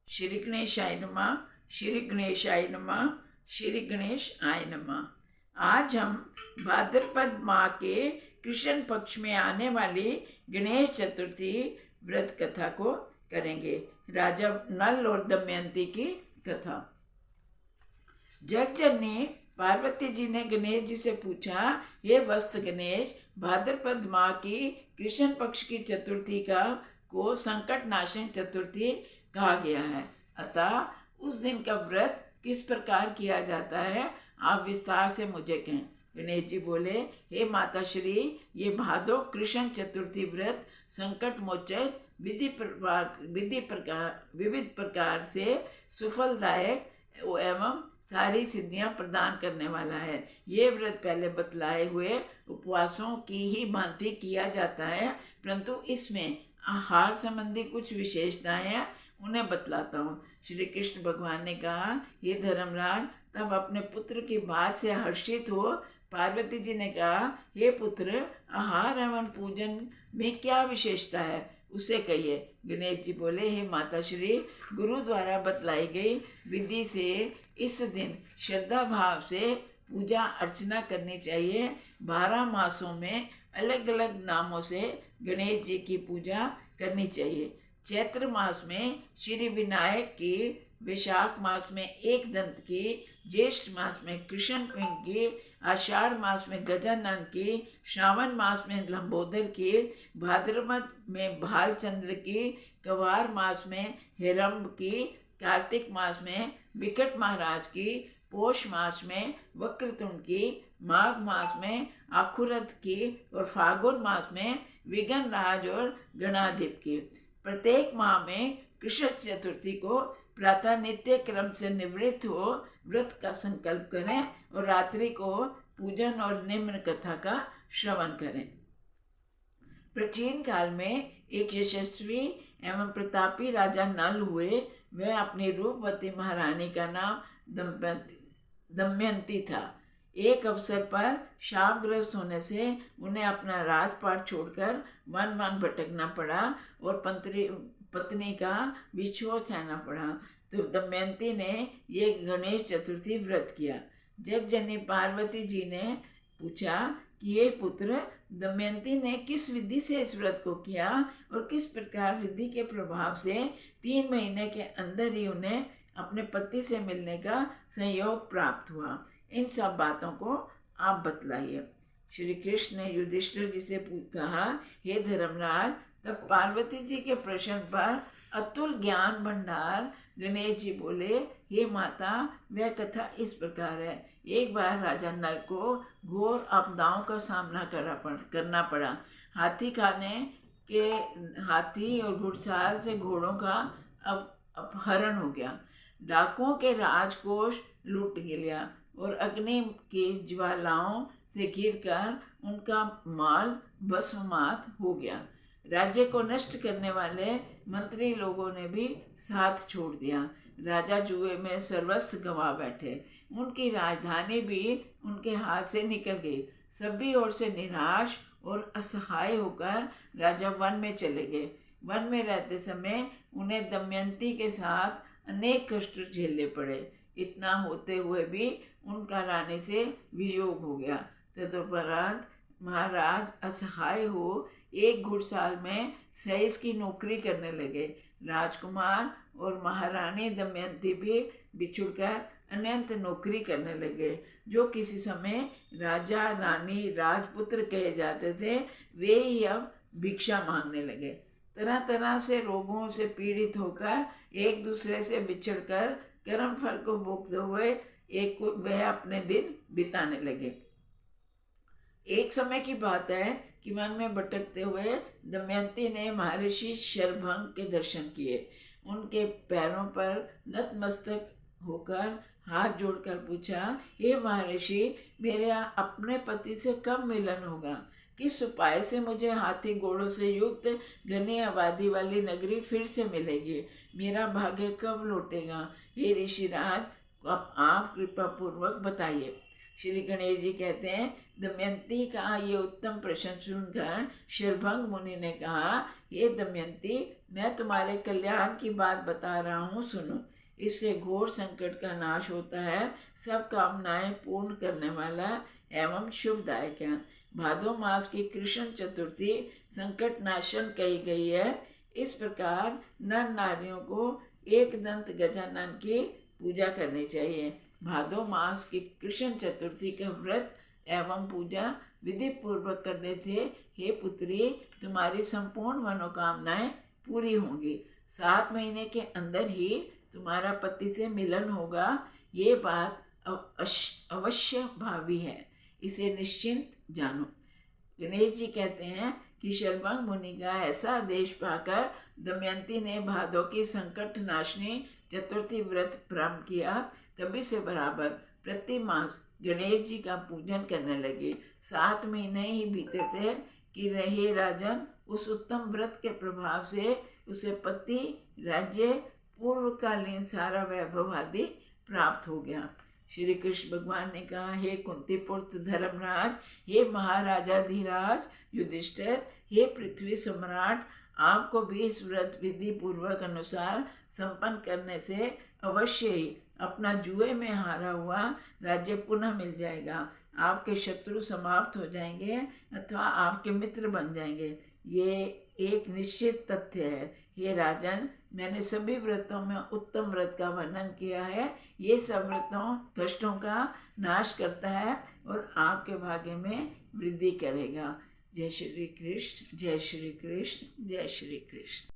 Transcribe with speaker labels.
Speaker 1: श्री गणेशाय नमः। श्री गणेशाय नमः। श्री गणेश आय नमः। आज हम भाद्रपद माह के कृष्ण पक्ष में आने वाली गणेश चतुर्थी व्रत कथा को करेंगे। राजा नल और दमयंती की कथा। जगजननी पार्वती जी ने गणेश जी से पूछा, हे वस्त गणेश, भाद्रपद माह की कृष्ण पक्ष की चतुर्थी को संकट नाशन चतुर्थी कहा गया है, अतः उस दिन का व्रत किस प्रकार किया जाता है, आप विस्तार से मुझे कहें। गणेश जी बोले, हे माता श्री, ये भादो कृष्ण चतुर्थी व्रत संकट मोचन विविध प्रकार से सुफलदायक एवं सारी सिद्धियां प्रदान करने वाला है। ये व्रत पहले बतलाए हुए उपवासों की ही भांति किया जाता है, परंतु इसमें आहार संबंधी कुछ विशेषताएं हैं, उन्हें बतलाता हूँ। श्री कृष्ण भगवान ने कहा, हे धर्मराज, तब अपने पुत्र की बात से हर्षित हो पार्वती जी ने कहा, हे पुत्र, आहार एवं पूजन में क्या विशेषता है, उसे कहिए। गणेश जी बोले, हे माता श्री, गुरु द्वारा बतलाई गई विधि से इस दिन श्रद्धा भाव से पूजा अर्चना करनी चाहिए। 12 मासों में अलग अलग नामों से गणेश जी की पूजा करनी चाहिए। चैत्र मास में श्री विनायक की, वैशाख मास में एक दंत की, ज्येष्ठ मास में कृष्ण पिंड की, आषाढ़ मास में गजानन की, श्रावण मास में लंबोदर की, भाद्रपद में भालचंद्र की, कवार मास में हिरंब की, कार्तिक मास में विकट महाराज की, पौष मास में वक्रतुंड की, माघ मास में आखुरथ की और फागुन मास में विघन राज और गणाधिप की। प्रत्येक माह में कृष्ण चतुर्थी को प्रातः नित्य क्रम से निवृत्त हो व्रत का संकल्प करें और रात्रि को पूजन और निम्न कथा का श्रवण करें। प्राचीन काल में एक यशस्वी एवं प्रतापी राजा नल हुए। वह अपनी रूपवती महारानी का नाम दमयंती था। एक अवसर पर शापग्रस्त होने से उन्हें अपना राजपाट छोड़कर वन वन भटकना पड़ा और पत्नी का विछोह सहना पड़ा। तो दमयंती ने ये गणेश चतुर्थी व्रत किया। जगजननी पार्वती जी ने पूछा कि ये पुत्र, दमयंती ने किस विधि से इस व्रत को किया और किस प्रकार विधि के प्रभाव से 3 महीने के अंदर ही उन्हें अपने पति से मिलने का संयोग प्राप्त हुआ। इन सब बातों को आप बतलाइए। श्री कृष्ण ने युधिष्ठिर जी से कहा, हे धर्मराज, तब पार्वती जी के प्रश्न पर अतुल ज्ञान भंडार गणेश जी बोले, हे माता, वह कथा इस प्रकार है। एक बार राजा नल को घोर आपदाओं का सामना करना पड़ा। हाथी और घुड़साल से घोड़ों का अपहरण हो गया। डाकुओं के राजकोष लूट लिया और अग्नि की ज्वालाओं से घिरकर उनका माल भस्ममात हो गया। राज्य को नष्ट करने वाले मंत्री लोगों ने भी साथ छोड़ दिया। राजा जुए में सर्वस्व गंवा बैठे। उनकी राजधानी भी उनके हाथ से निकल गई। सभी ओर से निराश और असहाय होकर राजा वन में चले गए। वन में रहते समय उन्हें दमयंती के साथ अनेक कष्ट झेलने पड़े। इतना होते हुए भी उनका रानी से वियोग हो गया। तदुपरांत महाराज असहाय हो एक घुड़साल में सैस की नौकरी करने लगे। राजकुमार और महारानी दमयंती भी बिछुड़कर अनंत नौकरी करने लगे। जो किसी समय राजा, रानी, राजपुत्र कहे जाते थे, वे ही अब भिक्षा मांगने लगे। तरह तरह से रोगों से पीड़ित होकर एक दूसरे से बिछड़कर कर्म फल को भोगते हुए वह अपने दिन बिताने लगे। एक समय की बात है कि वन में भटकते हुए दमयंती ने महर्षि शरभंग के दर्शन किए। उनके पैरों पर नतमस्तक होकर हाथ जोड़कर पूछा, हे महर्षि, मेरे अपने पति से कब मिलन होगा? किस उपाय से मुझे हाथी घोड़ों से युक्त घनी आबादी वाली नगरी फिर से मिलेगी? मेरा भाग्य कब लौटेगा? हे ऋषिराज, आप कृपा पूर्वक बताइए। श्री गणेश जी कहते हैं, दमयंती का ये उत्तम प्रश्न सुनकर शरभंग मुनि ने कहा, हे दमयंती, मैं तुम्हारे कल्याण की बात बता रहा हूँ, सुनो। इससे घोर संकट का नाश होता है, सब कामनाएं पूर्ण करने वाला एवं शुभदायक है। भादो मास की कृष्ण चतुर्थी संकट नाशन कही गई है। इस प्रकार नर नारियों को एक दंत गजानन की पूजा करनी चाहिए। भादो मास की कृष्ण चतुर्थी का व्रत एवं पूजा विधि पूर्वक करने से हे पुत्री, तुम्हारी संपूर्ण मनोकामनाएं पूरी होंगी। 7 महीने के अंदर ही तुम्हारा पति से मिलन होगा। ये बात अवश्य भावी है, इसे निश्चिंत जानो। गणेश जी कहते हैं कि शरभंग मुनि का ऐसा आदेश पाकर दमयंती ने भादो की संकट नाशनी चतुर्थी व्रत प्रारंभ किया। तभी से बराबर प्रति मास गणेश जी का पूजन करने लगे। 7 महीने ही बीते थे कि रहे राजन, उस उत्तम व्रत के प्रभाव से उसे पति, राज्य, पूर्वकालीन सारा वैभव आदि प्राप्त हो गया। श्री कृष्ण भगवान ने कहा, हे कुंती पुत्र धर्मराज, हे महाराजा धीराज युधिष्ठिर, हे पृथ्वी सम्राट, आपको भी इस व्रत विधि पूर्वक अनुसार संपन्न करने से अवश्य ही अपना जुए में हारा हुआ राज्य पुनः मिल जाएगा। आपके शत्रु समाप्त हो जाएंगे अथवा आपके मित्र बन जाएंगे। ये एक निश्चित तथ्य है। हे राजन, मैंने सभी व्रतों में उत्तम व्रत का वर्णन किया है। ये सब व्रतों कष्टों का नाश करता है और आपके भाग्य में वृद्धि करेगा। जय श्री कृष्ण, जय श्री कृष्ण, जय श्री कृष्ण।